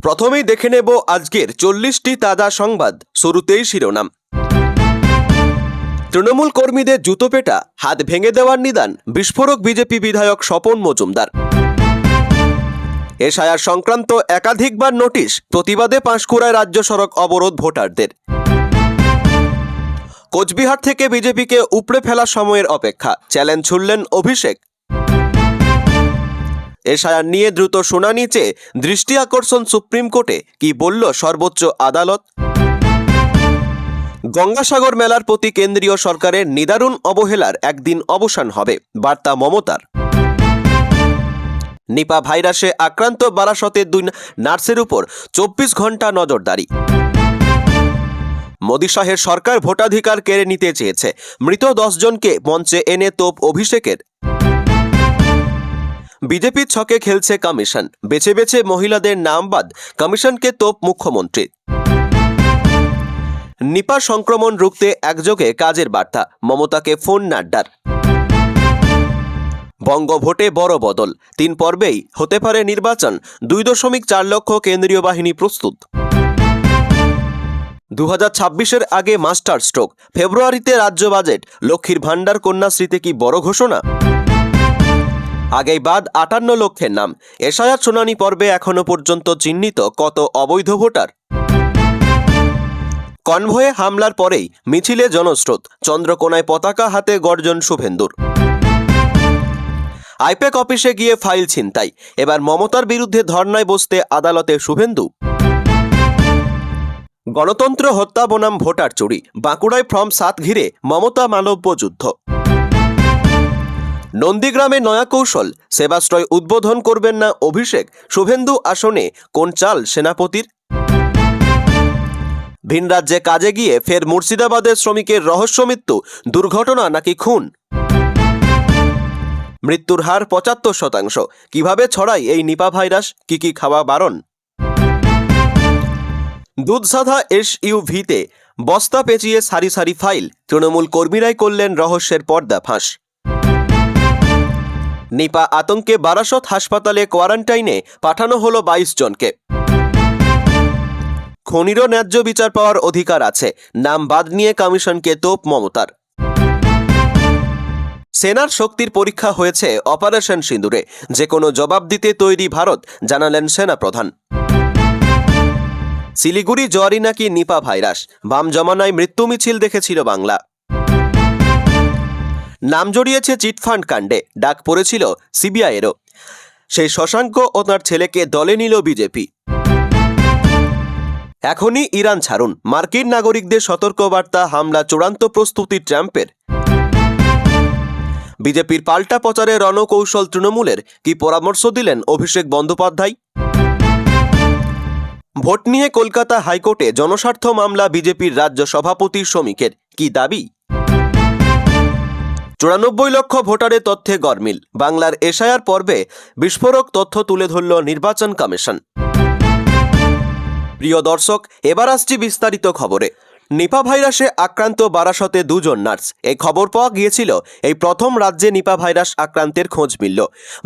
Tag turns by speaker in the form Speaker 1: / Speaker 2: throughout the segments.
Speaker 1: প্রথমেই দেখে নেব আজকের 40টি তাজা সংবাদ। শুরুতেই শিরোনাম। তৃণমূল কর্মীদের জুতো পেটা, হাত ভেঙে দেওয়ার নিদান বিস্ফোরক বিজেপি বিধায়ক স্বপন মজুমদার। এসআইআর সংক্রান্ত একাধিকবার নোটিশ, প্রতিবাদে পাঁশকুড়ায় রাজ্য সড়ক অবরোধ ভোটারদের। কোচবিহার থেকে বিজেপিকে উপড়ে ফেলা সময়ের অপেক্ষা, চ্যালেঞ্জ ছুড়লেন অভিষেক। এসআইআর নিয়ে দ্রুত শুনানি চেয়ে দৃষ্টি আকর্ষণ সুপ্রিম কোর্টে, কি বলল সর্বোচ্চ আদালত। গঙ্গাসাগর মেলার প্রতি কেন্দ্রীয় সরকারের নিদারুণ অবহেলার একদিন অবসান হবে, বার্তা মমতার। নিপা ভাইরাসে আক্রান্ত বারাসতের 2 নার্সের উপর 24 ঘন্টা নজরদারি। মোদি শাহের সরকার ভোটাধিকার কেড়ে নিতে চেয়েছে, মৃত 10 জনকে মঞ্চে এনে তোপ অভিষেকের। বিজেপির ছকে খেলছে কমিশন, বেছে বেছে মহিলাদের নাম বাদ, কমিশনকে তোপ মুখ্যমন্ত্রী। নিপা সংক্রমণ রুখতে একযোগে কাজের বার্তা, মমতাকে ফোন নাড্ডার। বঙ্গভোটে বড় বদল, 3 পর্বেই হতে পারে নির্বাচন, 2.4 লক্ষ কেন্দ্রীয় বাহিনী প্রস্তুত। 2026-এর আগে মাস্টার স্ট্রোক, ফেব্রুয়ারিতে রাজ্য বাজেট, লক্ষ্মীর ভাণ্ডার কন্যাশ্রীতে কি বড় ঘোষণা। আগেই বাদ 58 লক্ষের নাম, এসআইআর শুনানি পর্বে এখনো পর্যন্ত চিহ্নিত কত অবৈধ ভোটার। কনভয়ে হামলার পরেই মিছিলে জনস্রোত, চন্দ্রকোনায় পতাকা হাতে গর্জন শুভেন্দুর। আইপ্যাক অফিসে গিয়ে ফাইল ছিনতাই, এবার মমতার বিরুদ্ধে ধর্নায় বসতে আদালতে শুভেন্দু। গণতন্ত্র হত্যা বনাম ভোটার চুরি, বাঁকুড়ায় ফর্ম 7 ঘিরে মমতা মানব্য যুদ্ধ। নন্দীগ্রামে নয়া কৌশল, সেবাশ্রয় উদ্বোধন করবেন না অভিষেক, শুভেন্দু আসনে কোন চাল সেনাপতির। ভিন রাজ্যে কাজে গিয়ে ফের মুর্শিদাবাদের শ্রমিকের রহস্য মৃত্যু, দুর্ঘটনা নাকি খুন। মৃত্যুর হার 75%, কিভাবে ছড়ায় এই নিপা ভাইরাস, কি খাওয়া বারণ। দুধসাধা SUV-তে বস্তা পেঁচিয়ে সারি সারি ফাইল, তৃণমূল কর্মীরাই করলেন রহস্যের পর্দা ফাঁস। নিপা আতঙ্কে বারাসত হাসপাতালে কোয়ারেন্টাইনে পাঠানো হলো 22 জনকে। খনিরও ন্যায্য বিচার পাওয়ার অধিকার আছে, নাম বাদ নিয়ে কমিশনকে তোপ মমতার। সেনার শক্তির পরীক্ষা হয়েছে অপারেশন সিঁদুরে, যে কোনো জবাব দিতে তৈরি ভারত, জানালেন সেনাপ্রধান। শিলিগুড়ি জ্বরই নাকি নিপা ভাইরাস, বাম জমানায় মৃত্যু মিছিল দেখেছিল বাংলা। নাম জড়িয়েছে চিটফান্ড কাণ্ডে, ডাক পড়েছিল CBI-এরও। সেই শশাঙ্ক ও তার ছেলেকে দলে নিল বিজেপি। এখনই ইরান ছাড়ুন, মার্কিন নাগরিকদের সতর্কবার্তা, হামলা চূড়ান্ত প্রস্তুতি ট্রাম্পের। বিজেপির পাল্টা প্রচারে রণকৌশল তৃণমূলের, কি পরামর্শ দিলেন অভিষেক বন্দ্যোপাধ্যায়। ভোট নিয়ে কলকাতা হাইকোর্টে জনস্বার্থ মামলা, বিজেপির রাজ্য সভাপতি শ্রমিকের, কি দাবি। 94 লক্ষ ভোটারের তথ্যে গরমিল, বাংলার এসআইআর পর্বে বিস্ফোরক তথ্য তুলে ধরল নির্বাচন কমিশন। প্রিয় দর্শক, এবার আসছি বিস্তারিত খবরে। নিপা ভাইরাসে আক্রান্ত বারাসতে 2 জন নার্স, এই খবর পাওয়া গিয়েছিল এই প্রথম রাজ্যে নিপা ভাইরাস আক্রান্তের খোঁজ মিলল।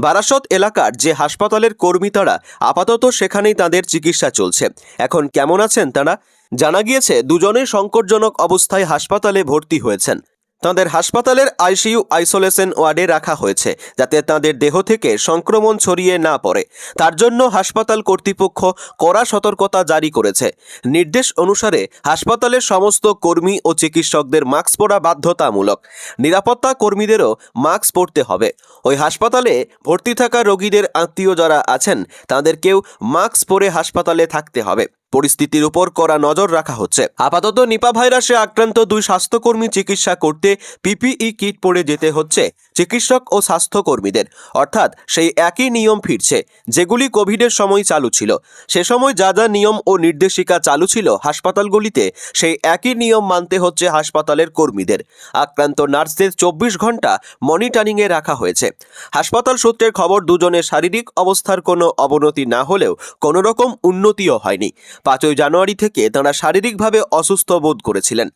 Speaker 1: বারাসত এলাকার যে হাসপাতালের কর্মী তারা, আপাতত সেখানেই তাদের চিকিৎসা চলছে। এখন কেমন আছেন তারা, জানা গিয়েছে 2 জনেই সংকটজনক অবস্থায় হাসপাতালে ভর্তি হয়েছেন। তাঁদের হাসপাতালের ICU আইসোলেশন ওয়ার্ডে রাখা হয়েছে, যাতে তাঁদের দেহ থেকে সংক্রমণ ছড়িয়ে না পড়ে। তার জন্য হাসপাতাল কর্তৃপক্ষ কড়া সতর্কতা জারি করেছে। নির্দেশ অনুসারে হাসপাতালের সমস্ত কর্মী ও চিকিৎসকদের মাস্ক পরা বাধ্যতামূলক। নিরাপত্তা কর্মীদেরও মাস্ক পরতে হবে। ওই হাসপাতালে ভর্তি থাকা রোগীদের আত্মীয় যারা আছেন, তাদেরকেও মাস্ক পরে হাসপাতালে থাকতে হবে। পরিস্থিতির উপর কড়া নজর রাখা হচ্ছে। আপাতত নিপা ভাইরাসে আক্রান্ত 2 স্বাস্থ্যকর্মী চিকিৎসা করতে PPE কিট পরে যেতে হচ্ছে চিকিৎসক ও স্বাস্থ্যকর্মীদের, অর্থাৎ সেই একই নিয়ম ফিরছে যেগুলি কোভিডের সময় চালু ছিল। সে সময় যা যা নিয়ম ও নির্দেশিকা চালু ছিল হাসপাতালগুলিতে, সেই একই নিয়ম মানতে হচ্ছে হাসপাতালের কর্মীদের। আক্রান্ত নার্সদের 24 ঘন্টা মনিটরিংয়ে রাখা হয়েছে। হাসপাতাল সূত্রের খবর, 2 জনের শারীরিক অবস্থার কোনো অবনতি না হলেও কোনো রকম উন্নতিও হয়নি। 5ই জানুয়ারি থেকে তাঁরা শারীরিকভাবে অসুস্থ বোধ করেছিলেন।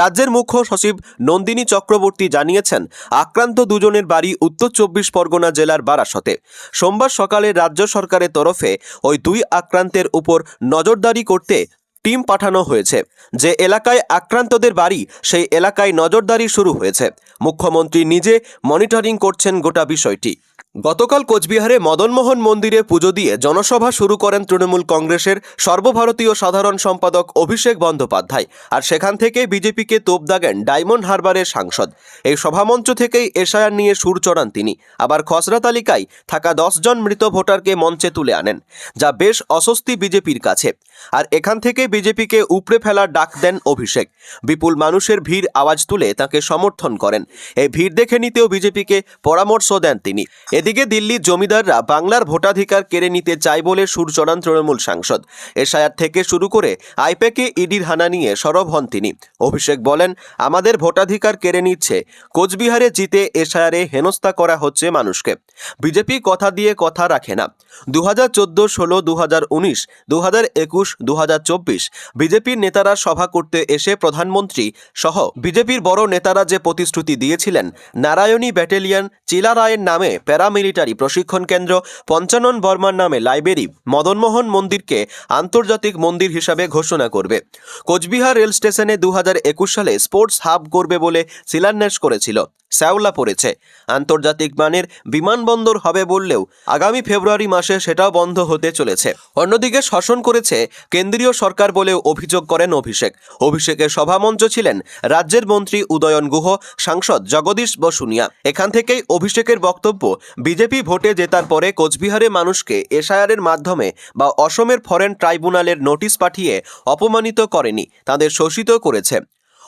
Speaker 1: রাজ্যের মুখ্য সচিব নন্দিনী চক্রবর্তী জানিয়েছেন, আক্রান্ত দুজনের বাড়ি উত্তর 24 পরগনা জেলার বারাসতে। সোমবার সকালে রাজ্য সরকারের তরফে ওই দুই আক্রান্তের উপর নজরদারি করতে টিম পাঠানো হয়েছে। যে এলাকায় আক্রান্তদের বাড়ি সেই এলাকায় নজরদারি শুরু হয়েছে। মুখ্যমন্ত্রী নিজে মনিটরিং করছেন গোটা বিষয়টি। গতকাল কোচবিহারে মদনমোহন মন্দিরে পুজো দিয়ে জনসভা শুরু করেন তৃণমূল কংগ্রেসের সর্বভারতীয় সাধারণ সম্পাদক অভিষেক বন্দ্যোপাধ্যায়। আর সেখান থেকে বিজেপিকে তোপ দাগেন ডায়মন্ড হারবারের সাংসদ। এই সভামঞ্চ থেকেই এসআইআর নিয়ে সুর চড়ান তিনি। আবার খসড়া তালিকায় থাকা 10 জন মৃত ভোটারকে মঞ্চে তুলে আনেন, যা বেশ অস্বস্তি বিজেপির কাছে। আর এখান থেকে বিজেপিকে উপড়ে ফেলার ডাক দেন অভিষেক। বিপুল মানুষের ভিড় আওয়াজ তুলে তাকে সমর্থন করেন। এই ভিড় দেখে নিতেও বিজেপিকে পরামর্শ দেন তিনি। এদিকে দিল্লির জমিদাররা বাংলার ভোটাধিকার কেড়ে নিতে চায় বলে সুর চড়ান তৃণমূল সাংসদ। এসআইআর থেকে শুরু করে আইপ্যাকে ইডির হানা নিয়ে সরব হন তিনি। অভিষেক বলেন, আমাদের ভোটাধিকার কেড়ে নিচ্ছে। কোচবিহারে জিতে এসআইআরে হেনস্থা করা হচ্ছে মানুষকে। বিজেপি কথা দিয়ে কথা রাখে না। 2014, 16, 2019, 2021, 2024 বিজেপির নেতারা সভা করতে এসে প্রধানমন্ত্রী সহ বিজেপির বড় নেতারা যে প্রতিশ্রুতি দিয়েছিলেন, নারায়ণী ব্যাটালিয়ন, চিলা রায়ের নামে প্যারামিলিটারি প্রশিক্ষণ কেন্দ্র, পঞ্চানন বর্মার নামে লাইব্রেরি, মদনমোহন মন্দিরকে আন্তর্জাতিক মন্দির হিসাবে ঘোষণা করবে। কোচবিহার রেল স্টেশনে 2021 সালে স্পোর্টস হাব করবে বলে শিলান্যাস করেছিল, শ্যাওলা পড়েছে। আন্তর্জাতিক মানের বিমানবন্দর হবে বললেও আগামী ফেব্রুয়ারি মাসে সেটাও বন্ধ হতে চলেছে। অন্যদিকে শাসন করেছে কেন্দ্রীয় সরকার বলেও অভিযোগ করেন অভিষেক। অভিষেকের সভামঞ্চ ছিলেন রাজ্যের মন্ত্রী উদয়ন গুহ, সাংসদ জগদীশ বসুনিয়া। এখান থেকেই অভিষেকের বক্তব্য, বিজেপি ভোটে জেতার পরে কোচবিহারে মানুষকে এসআইআরের মাধ্যমে বা অসমের ফরেন ট্রাইব্যুনালের নোটিশ পাঠিয়ে অপমানিত করেনি, তাদের শোষিত করেছে।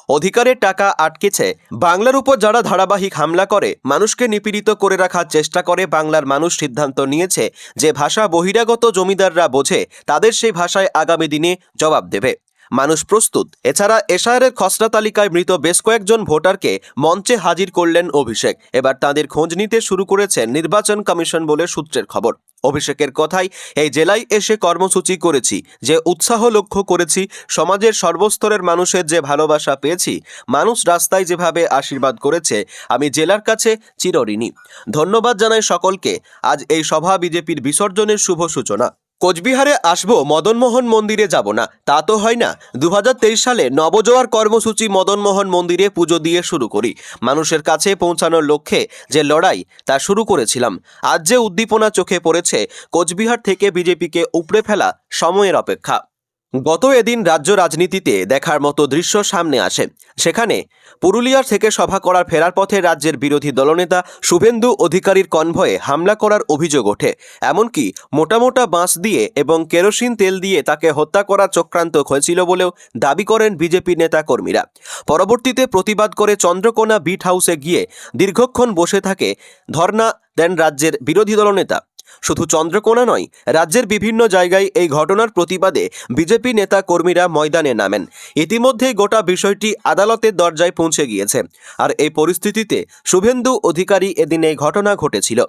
Speaker 1: অধিকারের টাকা আটকেছে। বাংলার উপর যারা ধারাবাহিক হামলা করে, মানুষকে নিপীড়িত করে রাখার চেষ্টা করে, বাংলার মানুষ সিদ্ধান্ত নিয়েছে যে ভাষা বহিরাগত জমিদাররা বোঝে, তাদের সেই ভাষায় আগামী দিনে জবাব দেবে। মানুষ প্রস্তুত। এছাড়া এসআইআরের খসড়া তালিকায় মৃত বেশ কয়েকজন ভোটারকে মঞ্চে হাজির করলেন অভিষেক। এবার তাদের খোঁজ নিতে শুরু করেছেন নির্বাচন কমিশন বলে সূত্রের খবর। অভিষেকের কথায়, এই জেলায় এসে কর্মসূচি করেছি, যে উৎসাহ লক্ষ্য করেছি, সমাজের সর্বস্তরের মানুষের যে ভালোবাসা পেয়েছি, মানুষ রাস্তায় যেভাবে আশীর্বাদ করেছে, আমি জেলার কাছে চিরঋণী। ধন্যবাদ জানাই সকলকে। আজ এই সভা বিজেপির বিসর্জনের শুভ সূচনা। কোচবিহারে আসবো, মদনমোহন মন্দিরে যাব না, তা তো হয় না। 2023 সালে নবজোয়ার কর্মসূচি মদনমোহন মন্দিরে পুজো দিয়ে শুরু করি। মানুষের কাছে পৌঁছানোর লক্ষ্যে যে লড়াই, তা শুরু করেছিলাম। আজ যে উদ্দীপনা চোখে পড়েছে, কোচবিহার থেকে বিজেপিকে উপড়ে ফেলা সময়ের অপেক্ষা। গত এদিন রাজ্য রাজনীতিতে দেখার মতো দৃশ্য সামনে আসে। সেখানে পুরুলিয়ার থেকে সভা করার ফেরার পথে রাজ্যের বিরোধী দলনেতা শুভেন্দু অধিকারীর কনভয়ে হামলা করার অভিযোগ ওঠে। এমনকি মোটা মোটা বাঁশ দিয়ে এবং কেরোসিন তেল দিয়ে তাকে হত্যা করার চক্রান্ত হয়েছিল বলেও দাবি করেন বিজেপি নেতা কর্মীরা। পরবর্তীতে প্রতিবাদ করে চন্দ্রকোনা বিট হাউসে গিয়ে দীর্ঘক্ষণ বসে থাকে, ধর্ণা দেন রাজ্যের বিরোধী দলনেতা। শুধু চন্দ্রকোনা নয়, রাজ্যের বিভিন্ন জায়গায় এই ঘটনার প্রতিবাদে বিজেপি নেতা কর্মীরা ময়দানে নামেন। ইতিমধ্যেই গোটা বিষয়টি আদালতের দরজায় পৌঁছে গিয়েছে। আর এই পরিস্থিতিতে শুভেন্দু অধিকারী এদিন এই ঘটনা ঘটেছিল।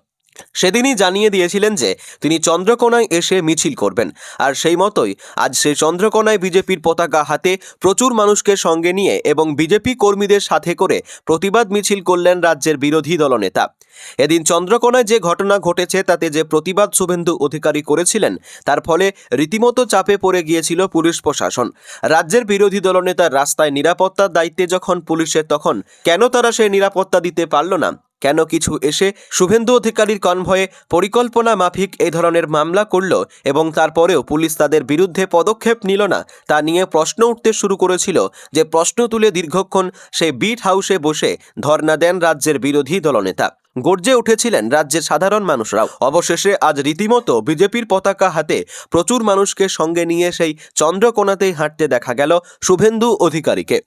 Speaker 1: সেদিনই জানিয়ে দিয়েছিলেন যে তিনি চন্দ্রকোনায় এসে মিছিল করবেন। আর সেই মতোই আজ সেই চন্দ্রকোনায় বিজেপির পতাকা হাতে প্রচুর মানুষকে সঙ্গে নিয়ে এবং বিজেপি কর্মীদের সাথে করে প্রতিবাদ মিছিল করলেন রাজ্যের বিরোধী দলনেতা। এদিন চন্দ্রকোনায় যে ঘটনা ঘটেছে, তাতে যে প্রতিবাদ শুভেন্দু অধিকারী করেছিলেন, তার ফলে রীতিমতো চাপে পড়ে গিয়েছিল পুলিশ প্রশাসন। রাজ্যের বিরোধী দলনেতার রাস্তায় নিরাপত্তার দায়িত্বে যখন পুলিশের, তখন কেন তারা সেই নিরাপত্তা দিতে পারল না? কেন কিছু এসে শুভেন্দু অধিকারীর কনভয়ে পরিকল্পনা মাফিক এই ধরনের মামলা করল এবং তারপরেও পুলিশ তাদের বিরুদ্ধে পদক্ষেপ নিল না, তা নিয়ে প্রশ্ন উঠতে শুরু করেছিল। যে প্রশ্ন তুলে দীর্ঘক্ষণ সেই বিট হাউসে বসে ধর্ণা দেন রাজ্যের বিরোধী দলনেতা। গর্জে উঠেছিলেন রাজ্যের সাধারণ মানুষরাও। অবশেষে আজ রীতিমতো বিজেপির পতাকা হাতে প্রচুর মানুষকে সঙ্গে নিয়ে সেই চন্দ্রকোনাতেই হাঁটতে দেখা গেল শুভেন্দু অধিকারীকে।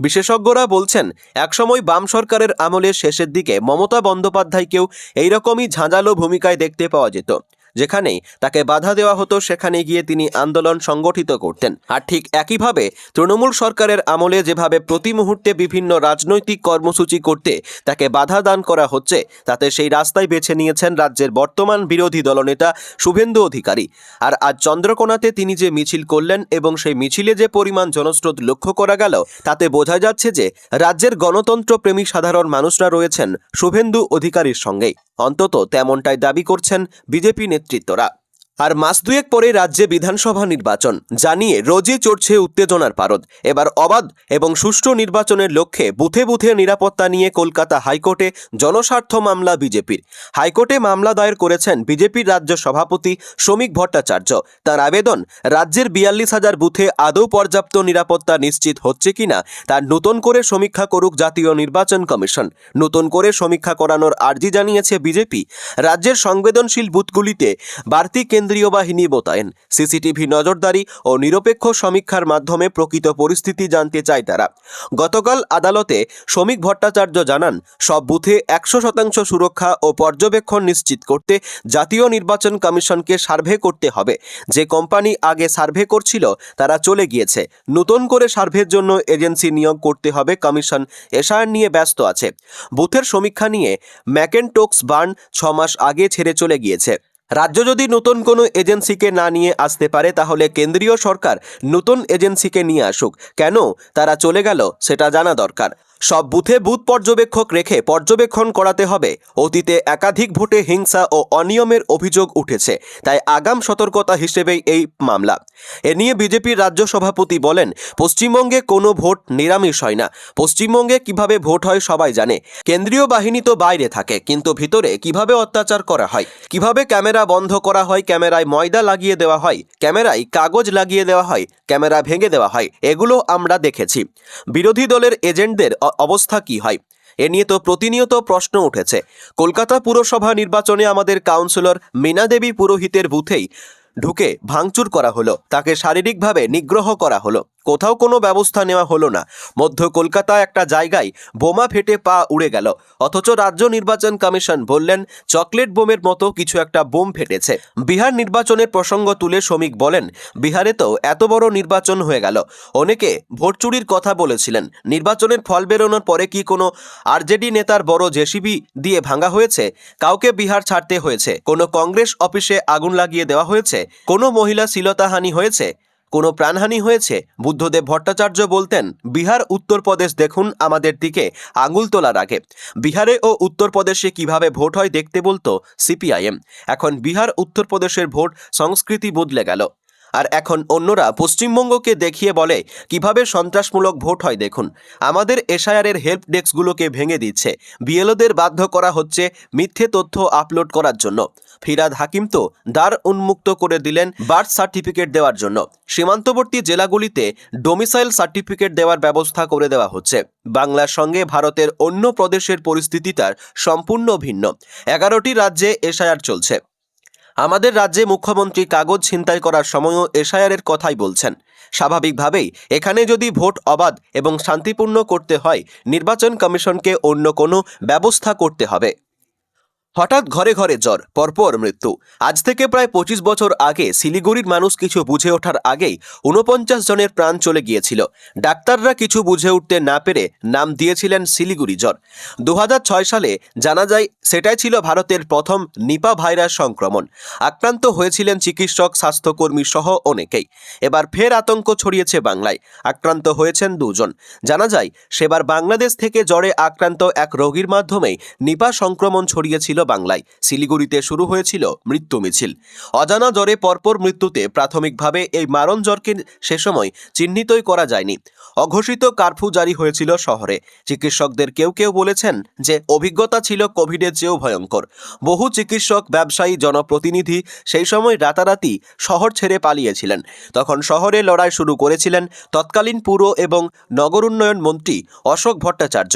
Speaker 1: বিশেষজ্ঞরা বলছেন, একসময় বাম সরকারের আমলের শেষের দিকে মমতা বন্দ্যোপাধ্যায়কেও এইরকমই ঝাঁঝালো ভূমিকায় দেখতে পাওয়া যেত। যেখানেই তাকে বাধা দেওয়া হতো সেখানে গিয়ে তিনি আন্দোলন সংগঠিত করতেন। আর ঠিক একইভাবে তৃণমূল সরকারের আমলে যেভাবে প্রতি মুহূর্তে বিভিন্ন রাজনৈতিক কর্মসূচি করতে তাকে বাধা দান করা হচ্ছে, তাতে সেই রাস্তায় বেছে নিয়েছেন রাজ্যের বর্তমান বিরোধী দলনেতা শুভেন্দু অধিকারী। আর আজ চন্দ্রকোনাতে তিনি যে মিছিল করলেন এবং সেই মিছিলে যে পরিমাণ জনস্রোত লক্ষ্য করা গেল, তাতে বোঝা যাচ্ছে যে রাজ্যের গণতন্ত্রপ্রেমী সাধারণ মানুষরা রয়েছেন শুভেন্দু অধিকারীর সঙ্গেই। অন্তত তেমনটাই দাবি করছেন বিজেপি নেতৃত্বরা। আর মাস দুয়েক পরে রাজ্যে বিধানসভা নির্বাচন জানিয়ে রোজই চড়ছে উত্তেজনার পারদ। এবার অবাধ এবং সুষ্ঠু নির্বাচনের লক্ষ্যে বুথে বুথে নিরাপত্তা নিয়ে কলকাতা হাইকোর্টে জনস্বার্থ মামলা বিজেপির। হাইকোর্টে মামলা দায়ের করেছেন বিজেপির রাজ্য সভাপতি শ্রমিক ভট্টাচার্য। তার আবেদন, রাজ্যের ৪২,০০০ বুথে আদৌ পর্যাপ্ত নিরাপত্তা নিশ্চিত হচ্ছে কিনা তার নতুন করে সমীক্ষা করুক জাতীয় নির্বাচন কমিশন। নতুন করে সমীক্ষা করানোর আর্জি জানিয়েছে বিজেপি। রাজ্যের সংবেদনশীল বুথগুলিতে বাড়তি কেন্দ্রীয় বাহিনী মোতায়েন, সিসিটিভি নজরদারি ও নিরপেক্ষ সমীক্ষার মাধ্যমে প্রকৃত পরিস্থিতি জানতে চায় তারা। গতকাল আদালতে শ্রমিক ভট্টাচার্য জানান, সব বুথে ১০০% সুরক্ষা ও পর্যবেক্ষণ নিশ্চিত করতে জাতীয় নির্বাচন কমিশনকে সার্ভে করতে হবে। যে কোম্পানি আগে সার্ভে করছিল তারা চলে গিয়েছে, নতুন করে সার্ভের জন্য এজেন্সি নিয়োগ করতে হবে কমিশন এসআইআর নিয়ে ব্যস্ত আছে। বুথের সমীক্ষা নিয়ে ম্যাকেনটোক্স বার্ন ৬ মাস আগে ছেড়ে চলে গিয়েছে। রাজ্য যদি নতুন কোনো এজেন্সিকে না নিয়ে আসতে পারে তাহলে কেন্দ্রীয় সরকার নতুন এজেন্সিকে নিয়ে আসুক। কেন তারা চলে গেল সেটা জানা দরকার। সব বুথে বুথ পর্যবেক্ষক রেখে পর্যবেক্ষণ করাতে হবে। অতীতে একাধিক ভোটে হিংসা ও অনিয়মের অভিযোগ উঠেছে, তাই আগাম সতর্কতা হিসেবেই এই মামলা। এ নিয়ে বিজেপির রাজ্য সভাপতি বলেন, পশ্চিমবঙ্গে কোনো ভোট নিরামিষ হয় না। পশ্চিমবঙ্গে কিভাবে ভোট হয় সবাই জানে। কেন্দ্রীয় বাহিনী তো বাইরে থাকে, কিন্তু ভিতরে কিভাবে অত্যাচার করা হয়, কিভাবে ক্যামেরা বন্ধ করা হয়, ক্যামেরায় ময়দা লাগিয়ে দেওয়া হয়, ক্যামেরায় কাগজ লাগিয়ে দেওয়া হয়, ক্যামেরা ভেঙে দেওয়া হয়, এগুলো আমরা দেখেছি। বিরোধী দলের এজেন্টদের অবস্থা কি হয়, এ নিয়ে তো প্রতিনিয়ত প্রশ্ন উঠেছে। কলকাতা পুরসভা নির্বাচনে আমাদের কাউন্সিলর মীনা দেবী পুরোহিতের বুথেই ঢুকে ভাঙচুর করা হলো, তাকে শারীরিকভাবে নিগ্রহ করা হলো, কোথাও কোনো ব্যবস্থা নেওয়া হলো না। মধ্য কলকাতা একটা জায়গায় বোমা ফেটে পা উড়ে গেল, অথচ রাজ্য নির্বাচন কমিশন বললেন চকলেট বোমের মতো কিছু একটা বোম ফেটেছে। বিহার নির্বাচনের প্রসঙ্গ তুলে শ্রমিক বলেন, বিহারে তো এত বড় নির্বাচন হয়ে গেল, অনেকে ভোট চুরির কথা বলেছিলেন, নির্বাচনের ফল বেরোনোর পরে কি কোনো আরজেডি নেতার বড় জেসিবি দিয়ে ভাঙা হয়েছে? কাউকে বিহার ছাড়তে হয়েছে? কোনো কংগ্রেস অফিসে আগুন লাগিয়ে দেওয়া হয়েছে? কোনো মহিলা শ্লীলতাহানি হয়েছে? কোনো প্রাণহানি হয়েছে? বুদ্ধদেব ভট্টাচার্য বলতেন, বিহার উত্তরপ্রদেশ দেখুন আমাদের দিকে আঙুল তোলার আগে। বিহারে ও উত্তরপ্রদেশে কিভাবে ভোট হয় দেখতে বলতো সিপিআইএম। এখন বিহার উত্তরপ্রদেশের ভোট সংস্কৃতি বদলে গেল, আর এখন অন্যরা পশ্চিমবঙ্গকে দেখিয়ে বলে কিভাবে সন্ত্রাসমূলক ভোট হয় দেখুন। আমাদের এসআইআরের হেল্প ডেস্কগুলোকে ভেঙে দিচ্ছে, বিএলওদের বাধ্য করা হচ্ছে মিথ্যে তথ্য আপলোড করার জন্য। ফিরাদ হাকিম তো দ্বার উন্মুক্ত করে দিলেন বার্থ সার্টিফিকেট দেওয়ার জন্য। সীমান্তবর্তী জেলাগুলিতে ডোমিসাইল সার্টিফিকেট দেওয়ার ব্যবস্থা করে দেওয়া হচ্ছে। বাংলার সঙ্গে ভারতের অন্য প্রদেশের পরিস্থিতি তার সম্পূর্ণ ভিন্ন। 11টি রাজ্যে এসআইআর চলছে। আমাদের রাজ্যে মুখ্যমন্ত্রী কাগজ ছিনতাই করার সময়ও এসআইআরের কথাই বলছেন। স্বাভাবিকভাবেই এখানে যদি ভোট অবাধ এবং শান্তিপূর্ণ করতে হয়, নির্বাচন কমিশনকে অন্য কোনো ব্যবস্থা করতে হবে। হঠাৎ ঘরে ঘরে জ্বর, পরপর মৃত্যু। আজ থেকে প্রায় 25 বছর আগে শিলিগুড়ির মানুষ কিছু বুঝে ওঠার আগেই 49 জনের প্রাণ চলে গিয়েছিল। ডাক্তাররা কিছু বুঝে উঠতে না পেরে নাম দিয়েছিলেন শিলিগুড়ি জ্বর। 2006 সালে জানা যায় সেটাই ছিল ভারতের প্রথম নিপা ভাইরাস সংক্রমণ। আক্রান্ত হয়েছিলেন চিকিৎসক, স্বাস্থ্যকর্মী সহ অনেকেই। এবার ফের আতঙ্ক ছড়িয়েছে বাংলায়। আক্রান্ত হয়েছেন 2 জন। জানা যায় সেবার বাংলাদেশ থেকে জ্বরে আক্রান্ত এক রোগীর মাধ্যমেই নিপা সংক্রমণ ছড়িয়েছিল বাংলায়। শিলিগুড়িতে শুরু হয়েছিল মৃত্যু মিছিল। অজানা জ্বরে পরপর মৃত্যুতে প্রাথমিকভাবে এই মারণ জ্বরকে সে সময় চিহ্নিতই করা যায়নি। অঘোষিত কারফিউ জারি হয়েছিল শহরে। চিকিৎসকদের কেউ কেউ বলেছেন যে অভিজ্ঞতা ছিল কোভিডের চেয়েও ভয়ঙ্কর। বহু চিকিৎসক, ব্যবসায়ী, জনপ্রতিনিধি সেই সময় রাতারাতি শহর ছেড়ে পালিয়েছিলেন। তখন শহরে লড়াই শুরু করেছিলেন তৎকালীন পুর এবং নগর উন্নয়ন মন্ত্রী অশোক ভট্টাচার্য।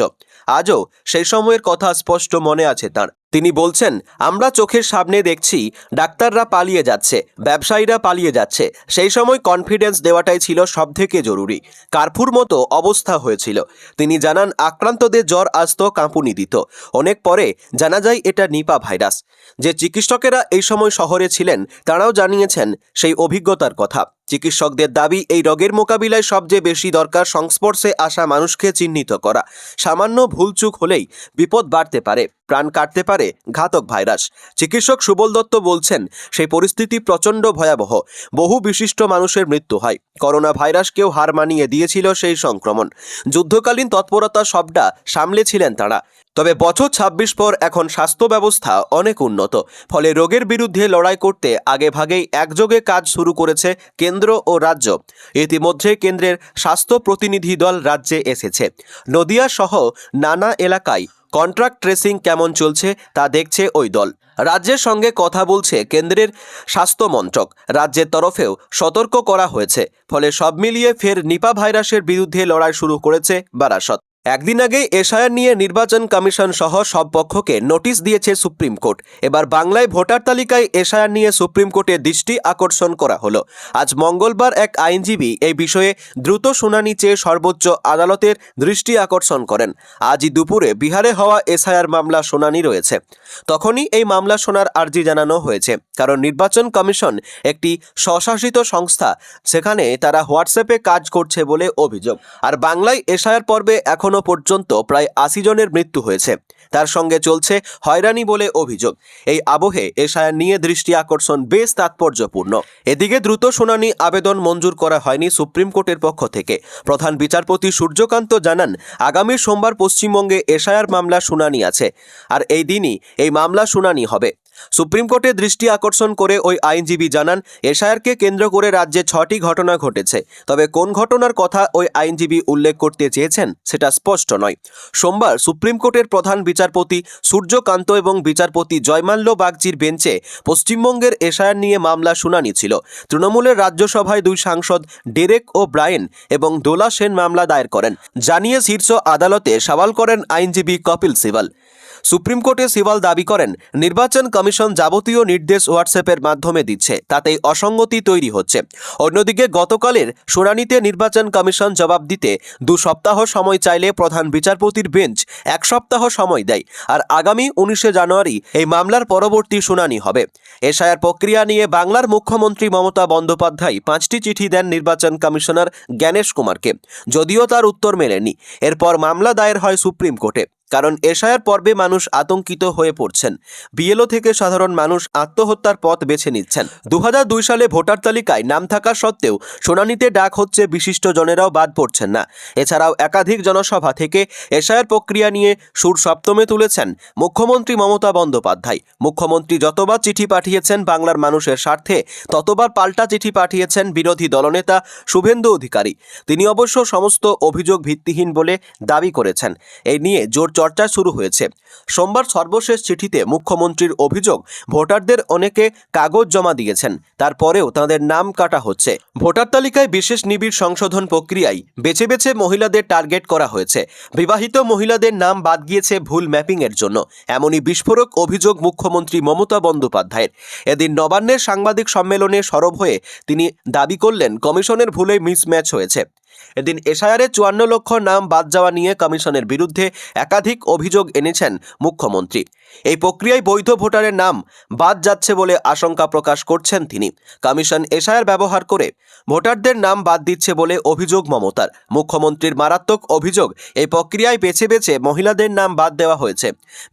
Speaker 1: আজও সেই সময়ের কথা স্পষ্ট মনে আছে তাঁর। তিনি বলছেন, আমরা চোখের সামনে দেখছি ডাক্তাররা পালিয়ে যাচ্ছে, ব্যবসায়ীরা পালিয়ে যাচ্ছে। সেই সময় কনফিডেন্স দেওয়াটাই ছিল সবথেকে জরুরি। কারফুর মতো অবস্থা হয়েছিল। তিনি জানান, আক্রান্তদের জ্বর আসতো, কাঁপুনি দিত। অনেক পরে জানা যায় এটা নিপা ভাইরাস। যে চিকিৎসকেরা এই সময় শহরে ছিলেন তারাও জানিয়েছেন সেই অভিজ্ঞতার কথা। চিকিৎসকদের দাবি, এই রোগের মোকাবিলায় সবচেয়ে বেশি দরকার সংস্পর্শে আসা মানুষকে চিহ্নিত করা। সামান্য ভুলচুক হলেই বিপদ বাড়তে পারে, প্রাণ কাটতে পারে ঘাতক ভাইরাস। চিকিৎসক সুবল দত্ত বলছেন, সেই পরিস্থিতি প্রচণ্ড ভয়াবহ। বহু বিশিষ্ট মানুষের মৃত্যু হয়। করোনা ভাইরাসকেও হার মানিয়ে দিয়েছিল সেই সংক্রমণ। যুদ্ধকালীন তৎপরতা সবটা সামলেছিলেন তারা। তবে বছর ২৬ পর এখন স্বাস্থ্য ব্যবস্থা অনেক উন্নত। ফলে রোগের বিরুদ্ধে লড়াই করতে আগেভাগেই একযোগে কাজ শুরু করেছে কেন্দ্র ও রাজ্য। ইতিমধ্যে কেন্দ্রের স্বাস্থ্য প্রতিনিধি দল রাজ্যে এসেছে। নদিয়া সহ নানা এলাকায় কন্ট্রাক্ট ট্রেসিং কেমন চলছে তা দেখছে ওই দল। রাজ্যের সঙ্গে কথা বলছে কেন্দ্রের স্বাস্থ্য মন্ত্রক। রাজ্যের তরফেও সতর্ক করা হয়েছে। ফলে সব মিলিয়ে ফের নিপা ভাইরাসের বিরুদ্ধে লড়াই শুরু করেছে বারাসত। একদিন আগে এসআইআর নিয়ে নির্বাচন কমিশন সহ সব পক্ষকে নোটিশ দিয়েছে সুপ্রিম কোর্ট। এবার বাংলায় ভোটার তালিকায় এসআইআর নিয়ে সুপ্রিম কোর্টের দৃষ্টি আকর্ষণ করা হলো। আজ মঙ্গলবার এক আইনজীবী এই বিষয়ে দ্রুত শুনানি চেয়ে সর্বোচ্চ আদালতের দৃষ্টি আকর্ষণ করেন। আজই দুপুরে বিহারে হওয়া এসআইআর মামলা শুনানি রয়েছে। তখনই এই মামলা শোনার আর্জি জানানো হয়েছে। কারণ নির্বাচন কমিশন একটি স্বশাসিত সংস্থা, সেখানে তারা হোয়াটসঅ্যাপে কাজ করছে বলে অভিযোগ। আর বাংলায় এসআইআর পর্বে এখনও পর্যন্ত প্রায় ৮০ জনের মৃত্যু হয়েছে। তার সঙ্গে চলছে হয়রানি বলে অভিযোগ। এই আবহে এসআইআর নিয়ে দৃষ্টি আকর্ষণ বেশ তাৎপর্যপূর্ণ। এদিকে দ্রুত শুনানি আবেদন মঞ্জুর করা হয়নি সুপ্রিম কোর্টের পক্ষ থেকে। প্রধান বিচারপতি সূর্যকান্ত জানান, আগামী সোমবার পশ্চিমবঙ্গে এসআইআর মামলা শুনানি আছে। আর এই দিনই এই মামলা শুনানি হবে। সুপ্রিম কোর্টের দৃষ্টি আকর্ষণ করে ওই আইনজীবী জানান, এসআইআরকে কেন্দ্র করে রাজ্যে ৬টি ঘটনা ঘটেছে। তবে কোন ঘটনার কথা ওই আইনজীবী উল্লেখ করতে চেয়েছেন সেটা স্পষ্ট নয়। সোমবার সুপ্রিম কোর্টের প্রধান বিচারপতি সূর্যকান্ত এবং বিচারপতি জয়মাল্য বাগচির বেঞ্চে পশ্চিমবঙ্গের এসআইআর নিয়ে মামলা শুনানি ছিল। তৃণমূলের রাজ্যসভায় ২ সাংসদ ডেরেক ও ব্রায়েন এবং দোলা সেন মামলা দায়ের করেন। জানিয়ে শীর্ষ আদালতে সওয়াল করেন আইনজীবী কপিল সিবাল। সুপ্রিম কোর্টে সিবাল দাবি করেন, নির্বাচন কমিশন যাবতীয় নির্দেশ হোয়াটসঅ্যাপের মাধ্যমে দিচ্ছে, তাতেই অসঙ্গতি তৈরি হচ্ছে। অন্যদিকে গতকালের শুনানিতে নির্বাচন কমিশন জবাব দিতে ২ সপ্তাহ সময় চাইলে প্রধান বিচারপতির বেঞ্চ ১ সপ্তাহ সময় দেয়। আর আগামী ১৯শে জানুয়ারি এই মামলার পরবর্তী শুনানি হবে। এসআইআর প্রক্রিয়া নিয়ে বাংলার মুখ্যমন্ত্রী মমতা বন্দ্যোপাধ্যায় ৫টি চিঠি দেন নির্বাচন কমিশনার জ্ঞানেশ কুমারকে, যদিও তার উত্তর মেলেনি। এরপর মামলা দায়ের হয় সুপ্রিম কোর্টে। কারণ এসআইআর পর্বে মানুষ আতঙ্কিত হয়ে পড়ছেন। বিএলও থেকে সাধারণ মানুষ আত্মহত্যার পথ বেছে নিচ্ছেন। ২০০২ সালে ভোটার তালিকায় নাম থাকা সত্ত্বেও শুনানিতে ডাক হচ্ছে, বিশিষ্ট জনেরাও বাদ পড়ছেন না। এছাড়াও একাধিক জনসভা থেকে এসআইআর প্রক্রিয়া নিয়ে সুর সপ্তমে তুলেছেন মুখ্যমন্ত্রী মমতা বন্দ্যোপাধ্যায়। মুখ্যমন্ত্রী যতবার চিঠি পাঠিয়েছেন বাংলার মানুষের স্বার্থে, ততবার পাল্টা চিঠি পাঠিয়েছেন বিরোধী দলনেতা শুভেন্দু অধিকারী। তিনি অবশ্য সমস্ত অভিযোগ ভিত্তিহীন বলে দাবি করেছেন। এই নিয়ে জোর চর্চা শুরু হয়েছে। সোমবার সর্বশেষ চিঠিতে মুখ্যমন্ত্রীর অভিযোগ, ভোটারদের অনেকে কাগজ জমা দিয়েছেন, তারপরেও তাদের নাম কাটা হচ্ছে। ভোটার তালিকায় বিশেষ নিবিড় সংশোধন প্রক্রিয়ায় বেছে বেছে মহিলাদের টার্গেট করা হয়েছে। বিবাহিত মহিলাদের নাম বাদ গিয়েছে ভুল ম্যাপিংয়ের জন্য। এমনই বিস্ফোরক অভিযোগ মুখ্যমন্ত্রী মমতা বন্দ্যোপাধ্যায়ের। এদিন নবান্নের সাংবাদিক সম্মেলনে সরব হয়ে তিনি দাবি করলেন, কমিশনের ভুলে মিসম্যাচ হয়েছে। এদিন এসআইআরে ৫৪ লক্ষ নাম বাদ যাওয়া নিয়ে কমিশনের বিরুদ্ধে একাধিক অভিযোগ এনেছেন মুখ্যমন্ত্রী। এই প্রক্রিয়ায় বৈধ ভোটারের নাম বাদ যাচ্ছে বলে আশঙ্কা প্রকাশ করছেন তিনি। কমিশন এসআইআর ব্যবহার করে ভোটারদের নাম বাদ দিচ্ছে বলে অভিযোগ মমতার। মুখ্যমন্ত্রীর মারাত্মক অভিযোগ, এই প্রক্রিয়ায় বেছে বেছে মহিলাদের নাম বাদ দেওয়া হয়েছে।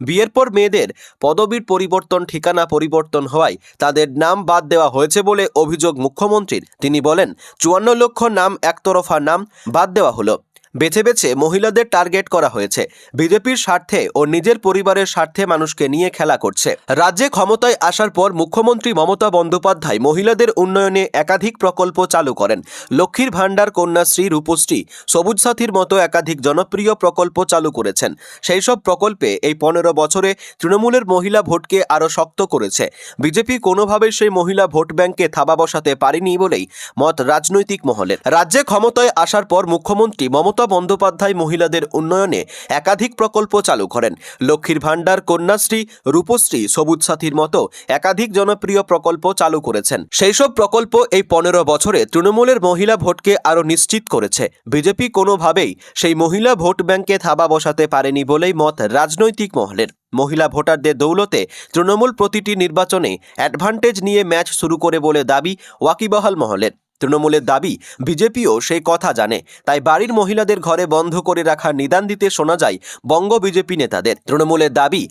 Speaker 1: বিয়ের পর মেয়েদের পদবীর পরিবর্তন, ঠিকানা পরিবর্তন হওয়ায় তাদের নাম বাদ দেওয়া হয়েছে বলে অভিযোগ মুখ্যমন্ত্রীর। তিনি বলেন, ৫৪ লক্ষ নাম একতরফা নাম বাদ দেওয়া হলো। বেছে বেছে মহিলাদের টার্গেট করা হয়েছে। বিজেপির স্বার্থে ও নিজের পরিবারের স্বার্থে মানুষকে নিয়ে খেলা করছে। রাজ্যে ক্ষমতায় আসার পর মুখ্যমন্ত্রী মমতা বন্দ্যোপাধ্যায় মহিলাদের উন্নয়নে একাধিক প্রকল্প চালু করেন। লক্ষ্মীর ভাণ্ডার, কন্যাশ্রী, রূপশ্রী, সবুজ সাথীর মতো একাধিক জনপ্রিয় প্রকল্প চালু করেছেন। সেই সব প্রকল্পে এই ১৫ বছরে তৃণমূলের মহিলা ভোটকে আরও শক্ত করেছে। বিজেপি কোনোভাবেই সেই মহিলা ভোট ব্যাংকে থাবা বসাতে পারেনি বলেই মত রাজনৈতিক মহলের। রাজ্যে ক্ষমতায় আসার পর মুখ্যমন্ত্রী মমতা বন্দ্যোপাধ্যায় মহিলাদের উন্নয়নে একাধিক প্রকল্প চালু করেন। লক্ষ্মীর ভাণ্ডার, কন্যাশ্রী, রূপশ্রী, সবুজ সাথীর মতো একাধিক জনপ্রিয় প্রকল্প চালু করেছেন। সেই সব প্রকল্প এই 15 বছরে তৃণমূলের মহিলা ভোটকে আরও নিশ্চিত করেছে। বিজেপি কোনোভাবেই সেই মহিলা ভোট ব্যাংকে থাবা বসাতে পারেনি বলেই মত রাজনৈতিক মহলের। মহিলা ভোটারদের দৌলতে তৃণমূল প্রতিটি নির্বাচনে অ্যাডভান্টেজ নিয়ে ম্যাচ শুরু করে বলে দাবি ওয়াকিবহাল মহলের। তৃণমূলের দাবি বিজেপিও সেই কথা জানে, তাই বাড়ির মহিলাদের ঘরে বন্ধ করে রাখার নিদান দিতে শোনা যায় বঙ্গ বিজেপি নেতাদের। তৃণমূলের দাবি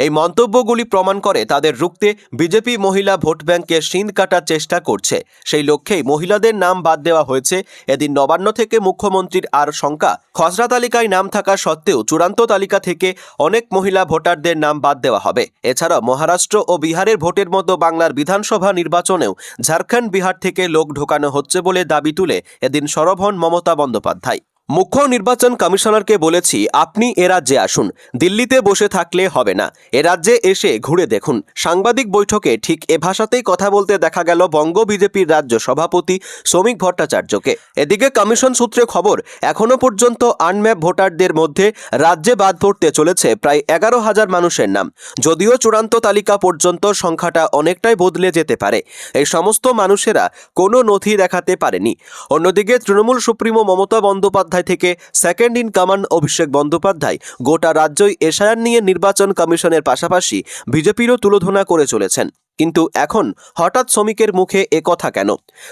Speaker 1: এই মন্তব্যগুলি প্রমাণ করে তাদের রুখতে বিজেপি মহিলা ভোট ব্যাংকে সিঁধ কাটার চেষ্টা করছে। সেই লক্ষ্যেই মহিলাদের নাম বাদ দেওয়া হয়েছে। এদিন নবান্ন থেকে মুখ্যমন্ত্রীর আর শঙ্কা, খসড়া তালিকায় নাম থাকা সত্ত্বেও চূড়ান্ত তালিকা থেকে অনেক মহিলা ভোটারদের নাম বাদ দেওয়া হবে। এছাড়াও মহারাষ্ট্র ও বিহারের ভোটের মতো বাংলার বিধানসভা নির্বাচনেও ঝাড়খণ্ড, বিহার থেকে লোক ঢোকানো হচ্ছে বলে দাবি তুলে এদিন সরব হন মমতা বন্দ্যোপাধ্যায়। মুখ্য নির্বাচন কমিশনারকে বলেছি, আপনি এ রাজ্যে আসুন, দিল্লিতে বসে থাকলে হবে না, এ রাজ্যে এসে ঘুরে দেখুন। সাংবাদিক বৈঠকে ঠিক এ ভাষাতেই কথা বলতে দেখা গেল বঙ্গ বিজেপির রাজ্য সভাপতি শ্রমিক ভট্টাচার্যকে। এদিকে কমিশন সূত্রে খবর, এখনো পর্যন্ত আনম্যাপ ভোটারদের মধ্যে রাজ্যে বাদ পড়তে চলেছে প্রায় 11,000 মানুষের নাম। যদিও চূড়ান্ত তালিকা পর্যন্ত সংখ্যাটা অনেকটাই বদলে যেতে পারে। এই সমস্ত মানুষেরা কোনো নথি দেখাতে পারেনি। অন্যদিকে তৃণমূল সুপ্রিমো মমতা বন্দ্যোপাধ্যায় থেকে second in command Abhishek Bandyopadhyay গোটা রাজ্যই এসআইআর নিয়ে নির্বাচন কমিশনের পাশাপাশি বিজেপিরও তুলোধনা করে চলেছেন। কিন্তু এখন হঠাৎ শ্রমিকের মুখে একথা কেন?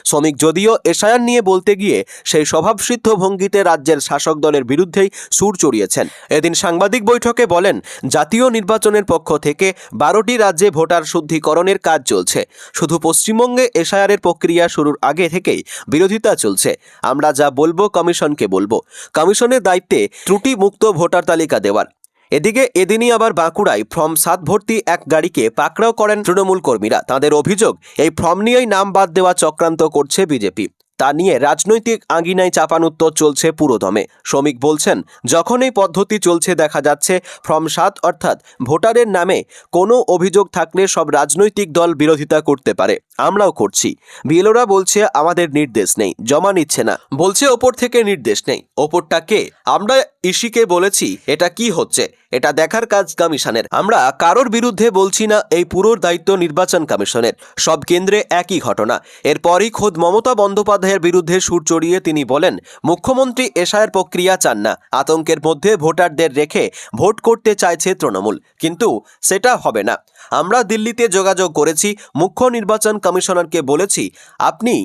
Speaker 1: শ্রমিক যদিও এসআইআর নিয়ে বলতে গিয়ে সেই স্বভাবসিদ্ধ ভঙ্গিতে রাজ্যের শাসক দলের বিরুদ্ধেই সুর চড়িয়েছেন। এদিন সাংবাদিক বৈঠকে বলেন, জাতীয় নির্বাচনের পক্ষ থেকে 12টি রাজ্যে ভোটার শুদ্ধিকরণের কাজ চলছে। শুধু পশ্চিমবঙ্গে এসআইআরের প্রক্রিয়া শুরুর আগে থেকেই বিরোধিতা চলছে। আমরা যা বলবো কমিশনকে বলবো। কমিশনের দায়িত্বে ত্রুটি মুক্ত ভোটার তালিকা দেওয়ার। এদিকে এদিনই আবার বাঁকুড়ায় ফর্ম 7 ভর্তি এক গাড়িকে পাকড়াও করেন তৃণমূল কর্মীরা। তাদের অভিযোগ, এই ফর্ম নিয়েই নাম বাদ দেওয়া চক্রান্ত করছে বিজেপি। তা নিয়ে রাজনৈতিক আঙ্গিনায় চাপানুত্তর চলছে পুরোদমে। শ্রমিক বলছেন, যখন এই পদ্ধতি চলছে দেখা যাচ্ছে ফর্ম 7 অর্থাৎ ভোটারের নামে কোনো অভিযোগ থাকলে সব রাজনৈতিক দল বিরোধিতা করতে পারে। আমরাও করছি। বিএলওরা বলছে আমাদের নির্দেশ নেই, জমা নিচ্ছে না, বলছে ওপর থেকে নির্দেশ নেই। ওপরটা কে? আমরা ইসিকে বলেছি এটা কি হচ্ছে, এটা দেখার কাজ কমিশনের। আমরা কারোর বিরুদ্ধে বলছি না, এই পুরো দায়িত্ব নির্বাচন কমিশনের। সব কেন্দ্রে একই ঘটনা। এরপরই খোদ মমতা বন্দ্যোপাধ্যায়ের বিরুদ্ধে সুর চড়িয়ে তিনি বলেন, মুখ্যমন্ত্রী এসআইআর প্রক্রিয়া চান না, আতঙ্কের মধ্যে ভোটারদের রেখে ভোট করতে চাইছে তৃণমূল, কিন্তু সেটা হবে না। আমরা দিল্লিতে যোগাযোগ করেছি, মুখ্য নির্বাচন কমিশনারকে বলেছি, আপনি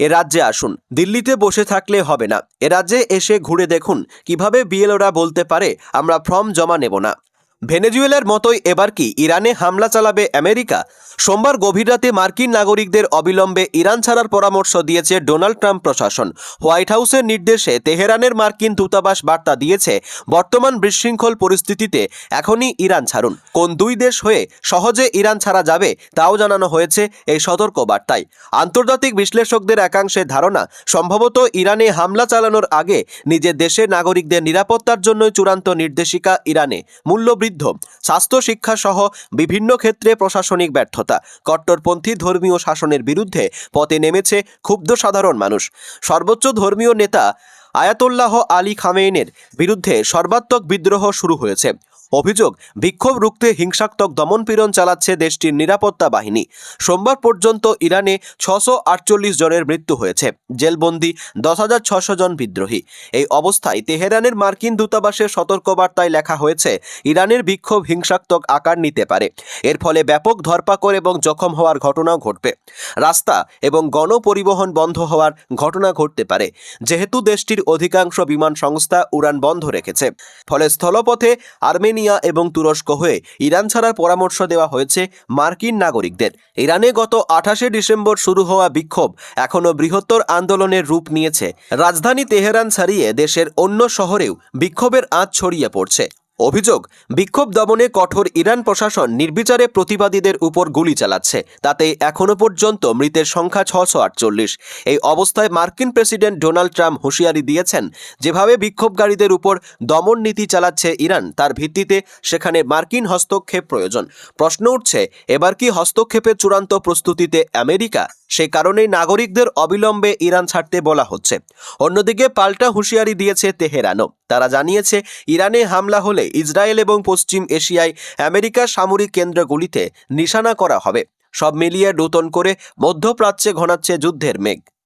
Speaker 1: এ রাজ্যে আসুন, দিল্লিতে বসে থাকলে হবে না, এ রাজ্যে এসে ঘুরে দেখুন। কিভাবে বিএলওরা বলতে পারে আমরা ফর্ম জমা নেব না? ভেনেজুয়েলার মতোই এবার কি ইরানে হামলা চালাবে আমেরিকা? সোমবার গভীর রাতে মার্কিন নাগরিকদের অবিলম্বে ইরান ছাড়ার পরামর্শ দিয়েছে ডোনাল্ড ট্রাম্প প্রশাসন। হোয়াইট হাউসের নির্দেশে তেহরানের মার্কিন দূতাবাস বার্তা দিয়েছে, বর্তমান বিশৃঙ্খল পরিস্থিতিতে এখনই ইরান ছাড়ুন। কোন দুই দেশ হয়ে সহজে ইরান ছাড়া যাবে তাও জানানো হয়েছে এই সতর্ক বার্তায়। আন্তর্জাতিক বিশ্লেষকদের একাংশের ধারণা, সম্ভবত ইরানে হামলা চালানোর আগে নিজের দেশের নাগরিকদের নিরাপত্তার জন্য চূড়ান্ত নির্দেশিকা ইরানে মূল্যবৃদ্ধি, স্বাস্থ্য, শিক্ষা সহ বিভিন্ন ক্ষেত্রে প্রশাসনিক ব্যর্থতা, কট্টরপন্থী ধর্মীয় শাসনের বিরুদ্ধে পথে নেমেছে ক্ষুব্ধ সাধারণ মানুষ। সর্বোচ্চ ধর্মীয় নেতা আয়াতোল্লাহ আলী খামেইনির বিরুদ্ধে সর্বাত্মক বিদ্রোহ শুরু হয়েছে। অভিযোগ, বিক্ষোভ রুখতে হিংসাত্মক দমনপীড়ন চালাচ্ছে দেশটির নিরাপত্তা বাহিনী। সোমবার পর্যন্ত ইরানে 648 জনের মৃত্যু হয়েছে, জেলবন্দি 10,600 জন বিদ্রোহী। এই অবস্থায় তেহরানের মার্কিন দূতাবাসের সতর্কবার্তায় লেখা হয়েছে, ইরানের বিক্ষোভ হিংসাত্মক আকার নিতে পারে। এর ফলে ব্যাপক ধরপাকড় এবং জখম হওয়ার ঘটনাও ঘটবে। রাস্তা এবং গণপরিবহন বন্ধ হওয়ার ঘটনা ঘটতে পারে, যেহেতু দেশটির অধিকাংশ বিমান সংস্থা উড়ান বন্ধ রেখেছে। ফলে স্থলপথে আর্মেনিয়া এবং তুরস্ক হয়ে ইরান ছাড়ার পরামর্শ দেওয়া হয়েছে মার্কিন নাগরিকদের। ইরানে গত 28শে ডিসেম্বর শুরু হওয়া বিক্ষোভ এখনও বৃহত্তর আন্দোলনের রূপ নিয়েছে। রাজধানী তেহরান ছাড়িয়ে দেশের অন্য শহরেও বিক্ষোভের আঁচ ছড়িয়ে পড়ছে। অভিযোগ, বিক্ষোভ দমনে কঠোর ইরান প্রশাসন নির্বিচারে প্রতিবাদীদের উপর গুলি চালাচ্ছে, তাতে এখনো পর্যন্ত মৃতের সংখ্যা 648। এই অবস্থায় মার্কিন প্রেসিডেন্ট ডোনাল্ড ট্রাম্প হুঁশিয়ারি দিয়েছেন, যেভাবে বিক্ষোভকারীদের উপর দমন নীতি চালাচ্ছে ইরান, তার ভিত্তিতে সেখানে মার্কিন হস্তক্ষেপ প্রয়োজন। প্রশ্ন উঠছে, এবার কি হস্তক্ষেপের চূড়ান্ত প্রস্তুতিতে আমেরিকা? সে কারণেই নাগরিকদের অবিলম্বে ইরান ছাড়তে বলা হচ্ছে। অন্যদিকে পাল্টা হুঁশিয়ারি দিয়েছে তেহরানও। তারা জানিয়েছে, ইরানে হামলা হলে ইসরায়েল এবং পশ্চিম এশিয়ায় আমেরিকার সামরিক কেন্দ্রগুলিতে নিশানা করা হবে। সব মিলিয়ে নতুন করে মধ্যপ্রাচ্যে ঘনাচ্ছে যুদ্ধের মেঘ।